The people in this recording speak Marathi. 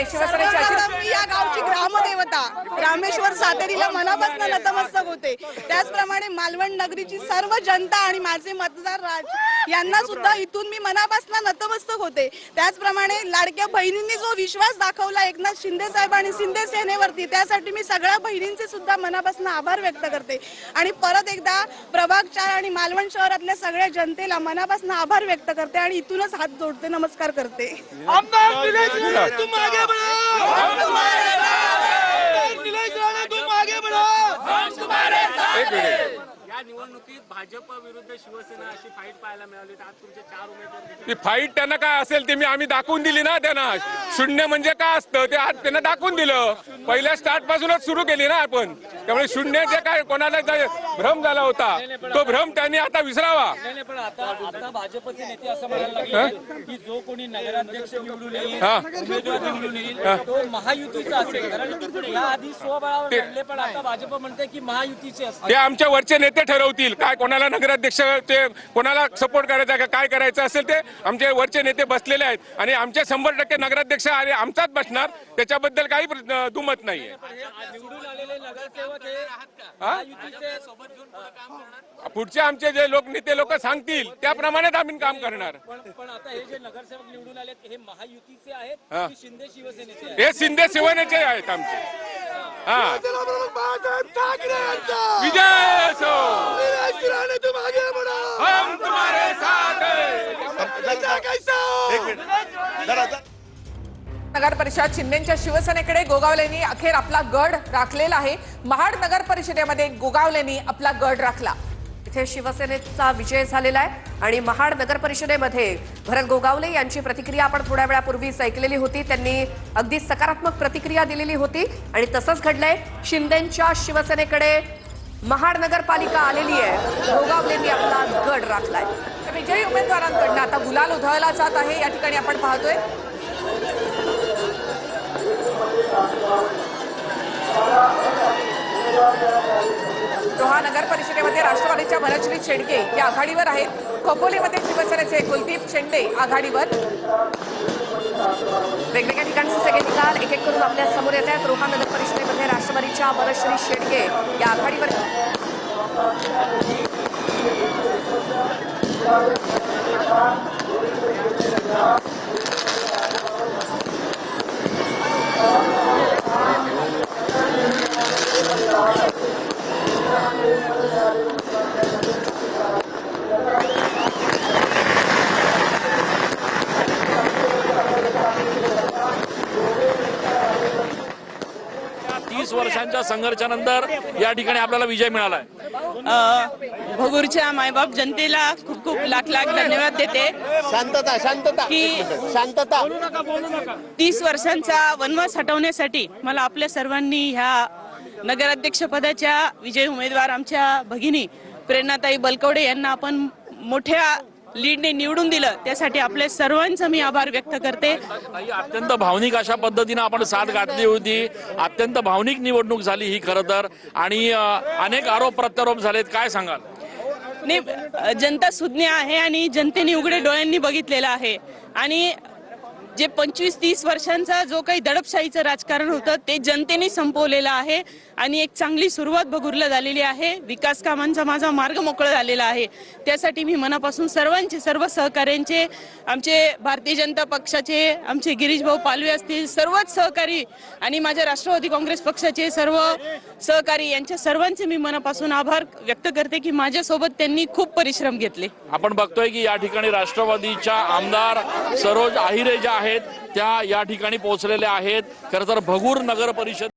आहे शिवसेनेच्या मी या गावची ग्रामदेवता रामेश्वर सातेरीला मनापासून नतमस्तक होते। त्याचप्रमाणे मालवण नगरीची सर्व जनता आणि माझे मतदार राज यांना सुद्धा इथून मी मनापासून नतमस्तक होते। त्याचप्रमाणे लाडक्या बहिणींनी जो विश्वास दाखवला एकनाथ शिंदे साहेब आणि शिंदे सेनेवरती, त्यासाठी मी सगळ्या बहिणींचे सुद्धा मनापासून आभार व्यक्त करते आणि परत एकदा प्रभाग 4 आणि मालवण शहरातल्या सगळ्या जनतेला मनापासून आभार व्यक्त करते आणि इथूनच हात जोडते, नमस्कार करते। आमदार निलेश राणा तुम आगे बढ़ो, हम तुम्हारे साथ। निलेश राणा तुम आगे बढ़ो, हम तुम्हारे साथ। या निवडणुकीत भाजप विरुद्ध शिवसेना अशी फाईट पाहायला मिळाली। आज तुमचे 4 उमेदवार ती फाईट त्यांना काय असेल ते आम्ही दाखवून दिली ना। त्यांना शून्य म्हणजे काय असतं ते आज त्यांना दाखवून दिलं। पहिल्या स्टार्ट पासूनच सुरू केली ना आपण। त्यामुळे शून्य जे काय कोणाला भ्रम झाला होता तो भ्रम त्यांनी आता विसरावा। नाही, पण आता भाजपचे नेते असं म्हणायला लागले की जो कोणी नगराध्यक्ष निवडून येईल, उमेदवार निवडून येईल तो महायुतीचा असेल। कारण याआधी स्वबळावर लढले, पण आता भाजप म्हणते की महायुतीचे असतील। ते आमच्या वरचे नेते ठरवतील काय कोणाला नगराध्यक्ष ते कोणाला सपोर्ट करायचा का काय करायचं असेल ते आमचे वरचे नेते बसलेले आहेत आणि आमचे 100% नगराध्यक्ष आणि आमचाच बसणार, त्याच्याबद्दल काही दुमत नाहीये। निवडून आलेले नगरसेवक हे महायुतीचे सोबत घेऊन काम करणार। पुढचे आमचे जे नेते लोक सांगतील त्याप्रमाणेच आम्ही काम करणार। पण आता हे जे नगरसेवक निवडून आले हे महायुतीचे आहेत की शिंदे शिवसेनेचे आहेत? हे शिंदे शिवसेनेचे आहेत आमचे। हा, बाळासाहेब ठाकरे यांचा विजय असो। निलेश राणा तुम आगे बढ़ो, हम तुम्हारे साथ हैं। कैसा कैसा नगर परिषद शिंदेच्या शिवसेनेकडे गोगावलेंनी अखेर आपला गड राखलेला आहे। महाड नगर परिषदेमध्ये गोगावलेंनी आपला गड राखला। इथे शिवसेनेचा विजय झालेला आहे आणि महाड नगर परिषदेमध्ये भरत गोगावले यांची प्रतिक्रिया आपण थोड्या वेळापूर्वीच ऐकलेली होती। त्यांनी अगदी सकारात्मक प्रतिक्रिया दिलेली होती आणि तसंच घडलंय। शिंदेच्या शिवसेनेकडे महाड नगरपालिका आलेली आहे, गोगावलेंनी आपला गड राखलाय। विजयी उमेदवारांकडून आता गुलाल उधळला जात आहे। या ठिकाणी आपण पाहतोय रोहा नगर परिषदेमध्ये राष्ट्रवादीच्या भरतश्री शेंडगे या आघाडीवर आहेत। खोपोलीमध्ये शिवसेनेचे कुलदीप शेंडे आघाडीवर। वेगवेगळ्या ठिकाणचे सगळे निकाल एक एक करून आपल्या समोर येत आहेत। रोहा नगर परिषदेमध्ये राष्ट्रवादीच्या भरतश्री शेंडगे या आघाडीवर। वर्षांच्या संघर्षानंतर या ठिकाणी आपल्याला विजय मिळाला आहे। भगूरच्या मायबाप जनतेला खूप खूप लाख लाख धन्यवाद देते। शांतता शांतता की शांतता 30 वर्षांचा वनवास हटवण्यासाठी मला आपल्या सर्वांनी ह्या नगराध्यक्ष पदाच्या विजयी उमेदवार आमच्या भगिनी प्रेरणाताई बलकवडे यांना आपण मोठ्या लीडने निवडून दिलं, त्यासाठी आपल्या सर्वांचा मी आभार व्यक्त करते। अत्यंत भावनिक अशा पद्धतीने आपण साथ घातली होती। अत्यंत भावनिक निवडणूक झाली ही खरं तर, आणि अनेक आरोप प्रत्यारोप झालेत, काय सांगाल? नाही, जनता सुज्ञ आहे आणि जनतेने उघडे डोळ्यांनी बघितलेलं आहे आणि जे 25-30 वर्षांचा जो काही दडपशाहीचं राजकारण होतं ते जनतेने संपवलेलं आहे आणि एक चांगली सुरुवात भगूरला झालेली आहे। विकास कामांचा माझा मार्ग मोकळा झालेला आहे। त्यासाठी मी मनापासून सर्वांचे, सर्व सहकाऱ्यांचे, आमचे भारतीय जनता पक्षाचे, आमचे गिरीश भाऊ पालवे असतील, सर्वच सहकारी आणि माझ्या राष्ट्रवादी काँग्रेस पक्षाचे सर्व सहकारी यांच्या सर्वांचे मी मनापासून आभार व्यक्त करते की माझ्यासोबत त्यांनी खूप परिश्रम घेतले। आपण बघतोय की या ठिकाणी राष्ट्रवादीच्या आमदार सरोज आहिरे ज्या आहेत त्या या ठिकाणी पोहोचलेल्या आहेत। खरं तर भगूर नगर परिषद